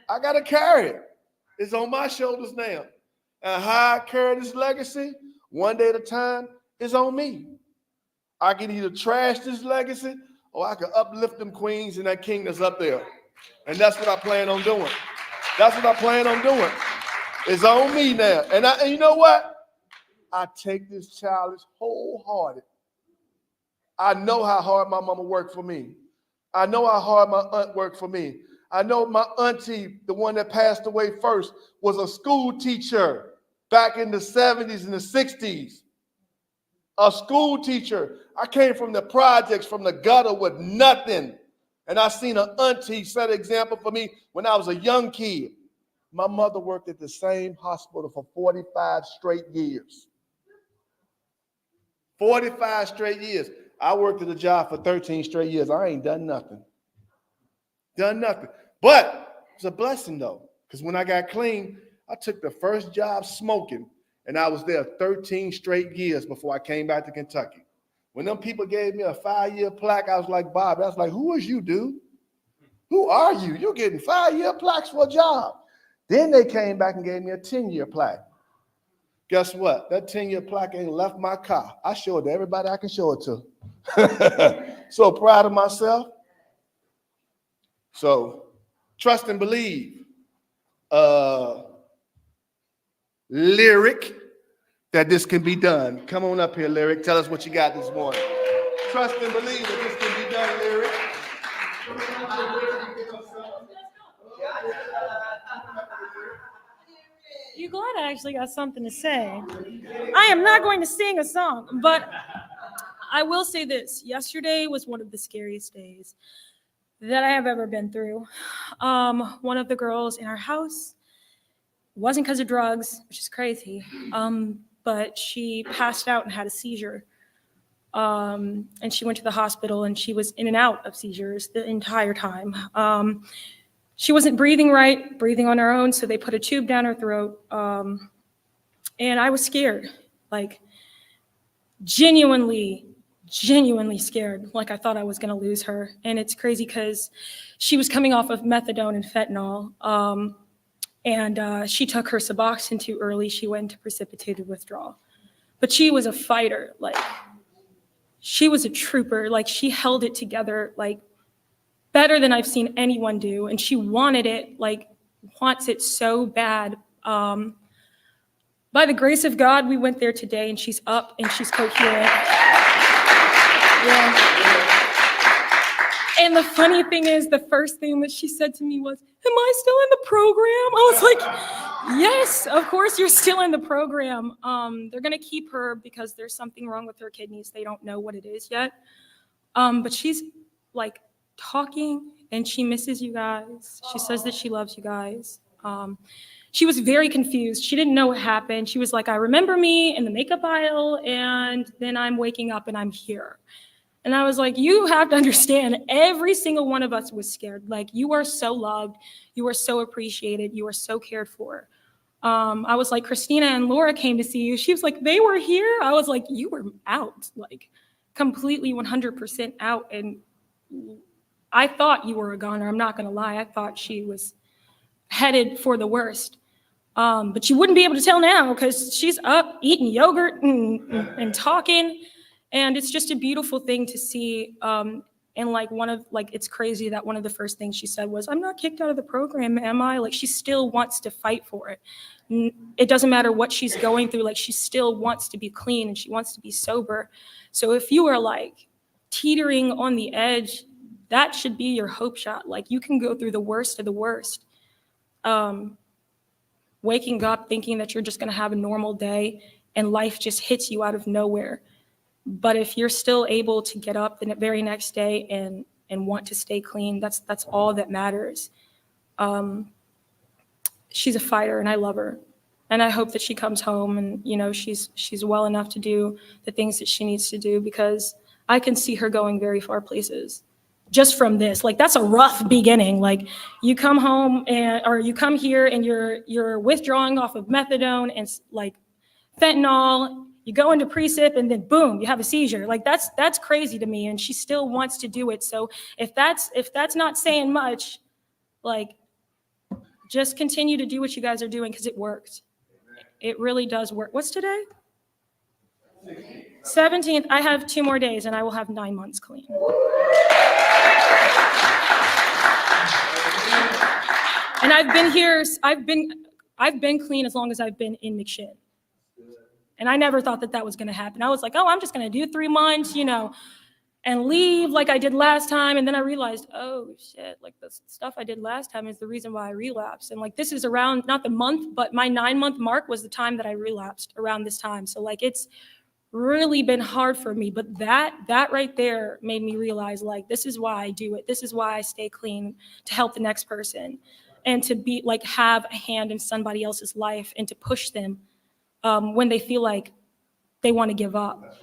A: I got to carry it. It's on my shoulders now. And how I carry this legacy, one day at a time, is on me. I can either trash this legacy or I can uplift them queens and that king that's up there. And that's what I plan on doing. That's what I plan on doing. It's on me now. And you know what? I take this challenge wholehearted. I know how hard my mama worked for me. I know how hard my aunt worked for me. I know my auntie, the one that passed away first, was a school teacher back in the 70s and the 60s. A school teacher. I came from the projects, from the gutter with nothing. And I seen an auntie set an example for me when I was a young kid. My mother worked at the same hospital for 45 straight years. 45 straight years. I worked at the job for 13 straight years. I ain't done nothing. Done nothing. But it's a blessing though, because when I got clean, I took the first job smoking, and I was there 13 straight years before I came back to Kentucky. When them people gave me a 5-year plaque, I was like, Bob, I was like, who is you, dude? Who are you? You're getting 5-year plaques for a job. Then they came back and gave me a 10-year plaque. Guess what? That 10-year plaque ain't left my car. I show it to everybody I can show it to. So proud of myself. So trust and believe. Lyric, that this can be done. Come on up here, Lyric. Tell us what you got this morning. Trust and believe that this can be done, Lyric.
L: You glad I actually got something to say? I am not going to sing a song, but I will say this. Yesterday was one of the scariest days that I have ever been through. One of the girls in our house, wasn't because of drugs, which is crazy, but she passed out and had a seizure. And she went to the hospital and she was in and out of seizures the entire time. She wasn't breathing right, breathing on her own, so they put a tube down her throat. And I was scared, like genuinely scared, like I thought I was gonna lose her. And it's crazy because she was coming off of methadone and fentanyl. And she took her Suboxone too early. She went into precipitated withdrawal. But she was a fighter, like she was a trooper, like she held it together, like better than I've seen anyone do. And she wanted it, like wants it so bad. By the grace of God, we went there today and she's up and she's coherent. Yeah. And the funny thing is, the first thing that she said to me was, am I still in the program? I was like, yes, of course you're still in the program. They're gonna keep her because there's something wrong with her kidneys. They don't know what it is yet. But she's like talking and she misses you guys. She says that she loves you guys. She was very confused. She didn't know what happened. She was like, I remember me in the makeup aisle and then I'm waking up and I'm here. And I was like, you have to understand, every single one of us was scared. Like, you are so loved. You are so appreciated. You are so cared for. I was like, Christina and Laura came to see you. She was like, they were here. I was like, you were out, like completely 100% out. And I thought you were a goner. I'm not going to lie. I thought she was headed for the worst. But you wouldn't be able to tell now because she's up eating yogurt and talking. And it's just a beautiful thing to see. And it's crazy that one of the first things she said was, I'm not kicked out of the program, am I? Like, she still wants to fight for it. It doesn't matter what she's going through. Like, she still wants to be clean and she wants to be sober. So if you are like teetering on the edge, that should be your hope shot. Like, you can go through the worst of the worst. Waking up thinking that you're just going to have a normal day and life just hits you out of nowhere. But if you're still able to get up the very next day and want to stay clean, that's all that matters. She's a fighter and I love her. And I hope that she comes home and, you know, she's well enough to do the things that she needs to do, because I can see her going very far places just from this. Like, that's a rough beginning. Like, you come home or you come here and you're withdrawing off of methadone and like fentanyl. You go into precip and then boom, you have a seizure. Like, that's crazy to me. And she still wants to do it. So if that's not saying much, like, just continue to do what you guys are doing because it works. It really does work. What's today? 17th. I have 2 more days and I will have 9 months clean. And I've been I've been clean as long as I've been in McShin. And I never thought that that was going to happen. I was like, oh, I'm just going to do 3 months, and leave like I did last time. And then I realized, oh shit, like the stuff I did last time is the reason why I relapsed. And like, this is around, not the month, but my 9-month mark was the time that I relapsed, around this time. So like, it's really been hard for me, but that right there made me realize, like, this is why I do it. This is why I stay clean, to help the next person and to be like, have a hand in somebody else's life and to push them when they feel like they want to give up.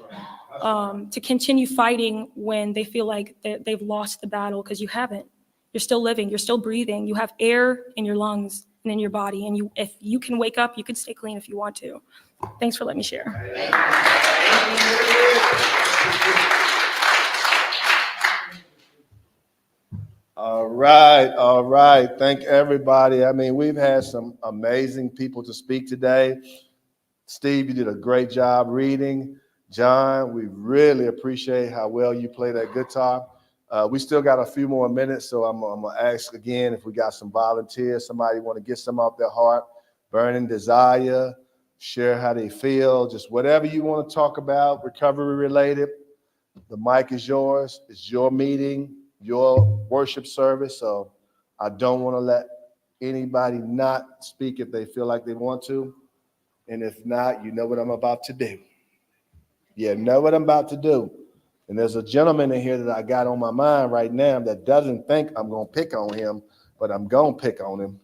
L: To continue fighting when they feel like they've lost the battle, because you haven't. You're still living, you're still breathing, you have air in your lungs and in your body, and if you can wake up, you can stay clean if you want to. Thanks for letting me share.
A: All right. Thank everybody. I mean, we've had some amazing people to speak today. Steve, you did a great job reading. John, we really appreciate how well you play that guitar. We still got a few more minutes, so I'm gonna ask again if we got some volunteers, somebody want to get some off their heart, burning desire, share how they feel, just whatever you want to talk about, recovery related. The mic is yours. It's your meeting, your worship service, so I don't want to let anybody not speak if they feel like they want to. And if not, you know what I'm about to do. You know what I'm about to do. And there's a gentleman in here that I got on my mind right now that doesn't think I'm going to pick on him, but I'm going to pick on him.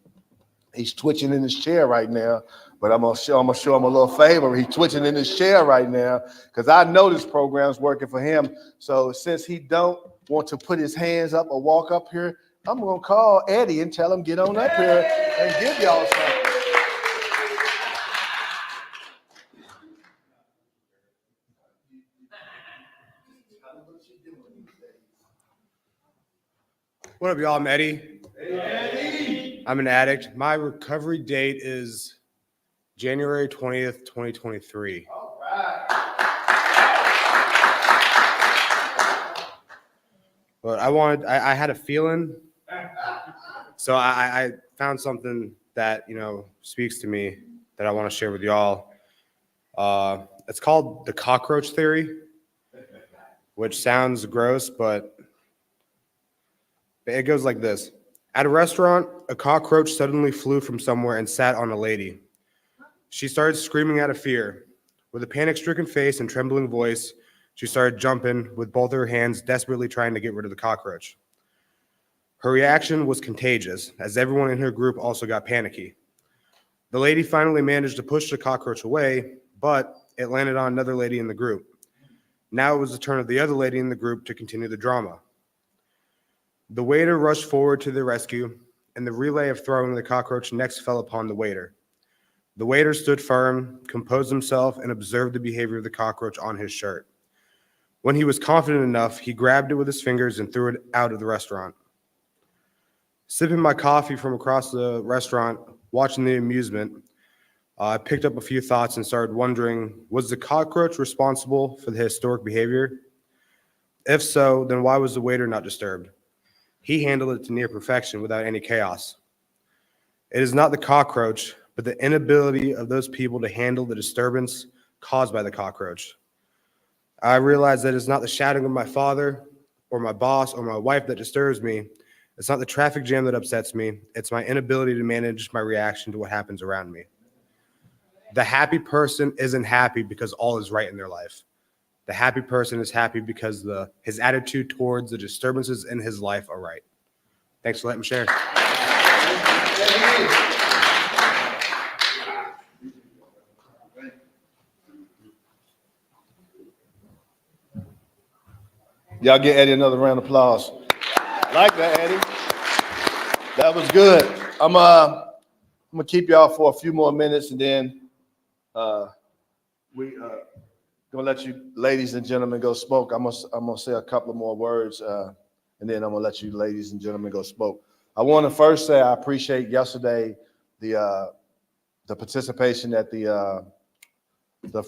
A: He's twitching in his chair right now, but I'm going to show him a little favor. He's twitching in his chair right now because I know this program's working for him. So since he don't want to put his hands up or walk up here, I'm going to call Eddie and tell him get on up here and give y'all something.
M: What up, y'all? I'm Eddie. Hey, Eddie. I'm an addict. My recovery date is January 20th, 2023.
A: All right.
M: But I had a feeling, so I found something that, speaks to me that I want to share with y'all. It's called the cockroach theory, which sounds gross, but it goes like this. At a restaurant, a cockroach suddenly flew from somewhere and sat on a lady. She started screaming out of fear. With a panic-stricken face and trembling voice, she started jumping with both her hands, desperately trying to get rid of the cockroach. Her reaction was contagious, as everyone in her group also got panicky. The lady finally managed to push the cockroach away, but it landed on another lady in the group. Now it was the turn of the other lady in the group to continue the drama. The waiter rushed forward to the rescue, and the relay of throwing the cockroach next fell upon the waiter. The waiter stood firm, composed himself, and observed the behavior of the cockroach on his shirt. When he was confident enough, he grabbed it with his fingers and threw it out of the restaurant. Sipping my coffee from across the restaurant, watching the amusement, I picked up a few thoughts and started wondering, was the cockroach responsible for the historic behavior? If so, then why was the waiter not disturbed? He handled it to near perfection without any chaos. It is not the cockroach, but the inability of those people to handle the disturbance caused by the cockroach. I realize that it's not the shouting of my father or my boss or my wife that disturbs me. It's not the traffic jam that upsets me. It's my inability to manage my reaction to what happens around me. The happy person isn't happy because all is right in their life. The happy person is happy because his attitude towards the disturbances in his life are right. Thanks for letting me share.
A: Y'all get Eddie another round of applause. Like that, Eddie. That was good. I'm gonna keep y'all for a few more minutes, and then we gonna let you ladies and gentlemen go smoke. I'm gonna say a couple of more words, and then I'm gonna let you ladies and gentlemen go smoke. I want to first say I appreciate yesterday the participation at the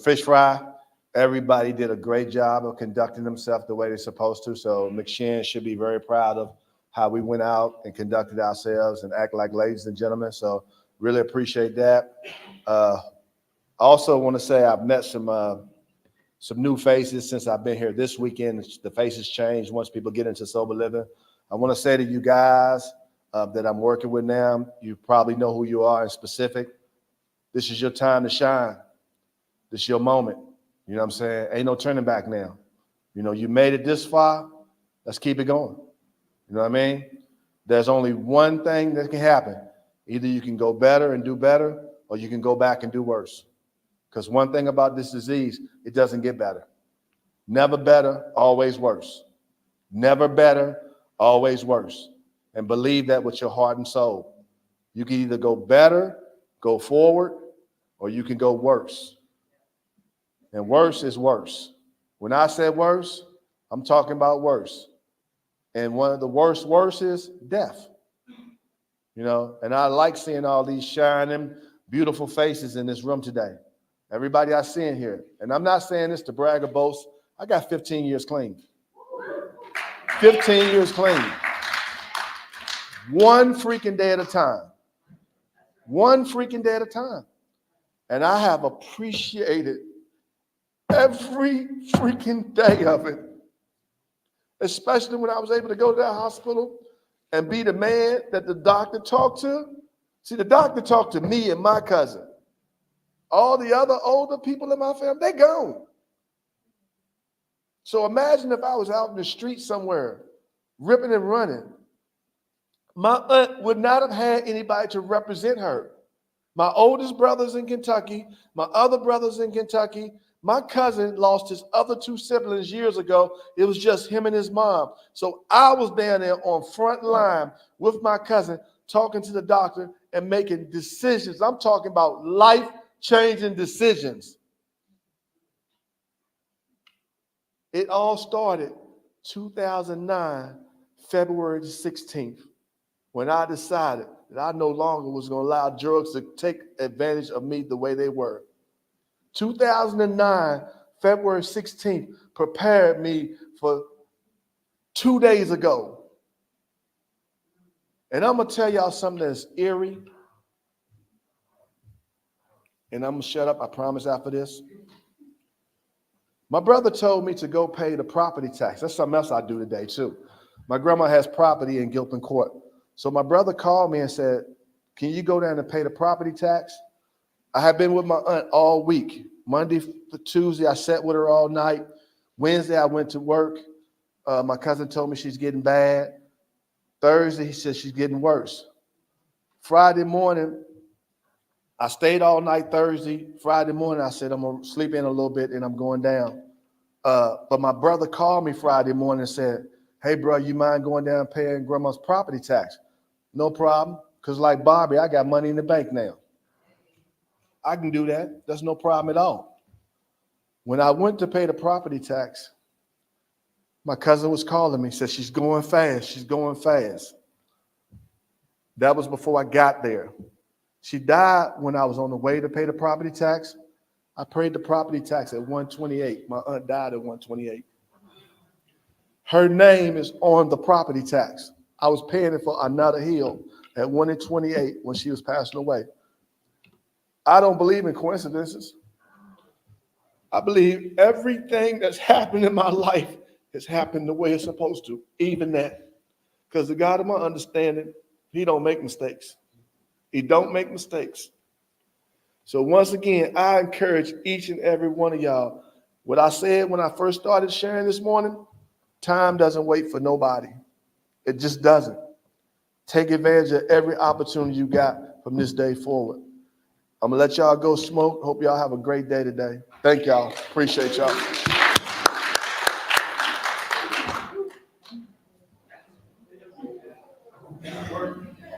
A: fish fry. Everybody did a great job of conducting themselves the way they're supposed to. So McShin should be very proud of how we went out and conducted ourselves and act like ladies and gentlemen. So Really appreciate that. I also want to say I've met some new faces since I've been here this weekend. The faces change once people get into sober living. I want to say to you guys that I'm working with now, you probably know who you are in specific. This is your time to shine. This is your moment. You know what I'm saying? Ain't no turning back now. You know, you made it this far. Let's keep it going. You know what I mean? There's only one thing that can happen. Either you can go better and do better, or you can go back and do worse. Because one thing about this disease, it doesn't get better. Never better, always worse. Never better, always worse. And believe that with your heart and soul. You can either go better, go forward, or you can go worse. And worse is worse. When I said worse, I'm talking about worse. And one of the worst is death. You know, and I like seeing all these shining, beautiful faces in this room today. Everybody I see in here. And I'm not saying this to brag or boast. I got 15 years clean. 15 years clean. One freaking day at a time. One freaking day at a time. And I have appreciated every freaking day of it. Especially when I was able to go to that hospital and be the man that the doctor talked to. See, the doctor talked to me and my cousin. All the other older people in my family, they're gone. So imagine if I was out in the street somewhere, ripping and running. My aunt would not have had anybody to represent her. My oldest brother's in Kentucky, my other brother's in Kentucky. My cousin lost his other two siblings years ago. It was just him and his mom. So I was down there on front line with my cousin, talking to the doctor and making decisions. I'm talking about life-changing decisions. It all started 2009, February 16th, when I decided that I no longer was going to allow drugs to take advantage of me the way they were. 2009, February 16th, prepared me for 2 days ago. And I'm going to tell y'all something that's eerie. And I'm going to shut up, I promise, after this. My brother told me to go pay the property tax. That's something else I do today, too. My grandma has property in Gilpin Court. So my brother called me and said, can you go down and pay the property tax? I had been with my aunt all week. Monday to Tuesday, I sat with her all night. Wednesday, I went to work. My cousin told me she's getting bad. Thursday, he said she's getting worse. Friday morning, I stayed all night Thursday. Friday morning, I said, I'm going to sleep in a little bit and I'm going down. But my brother called me Friday morning and said, hey, bro, you mind going down and paying grandma's property tax? No problem, because like Bobby, I got money in the bank now. I can do that. That's no problem at all. When I went to pay the property tax, my cousin was calling me, said, she's going fast. She's going fast. That was before I got there. She died when I was on the way to pay the property tax. I paid the property tax at 128. My aunt died at 128. Her name is on the property tax. I was paying it for another hill at 128 when she was passing away. I don't believe in coincidences. I believe everything that's happened in my life has happened the way it's supposed to, even that. Because the God of my understanding, he don't make mistakes. He don't make mistakes. So once again, I encourage each and every one of y'all. What I said when I first started sharing this morning, time doesn't wait for nobody. It just doesn't. Take advantage of every opportunity you got from this day forward. I'm going to let y'all go smoke. Hope y'all have a great day today. Thank y'all. Appreciate y'all.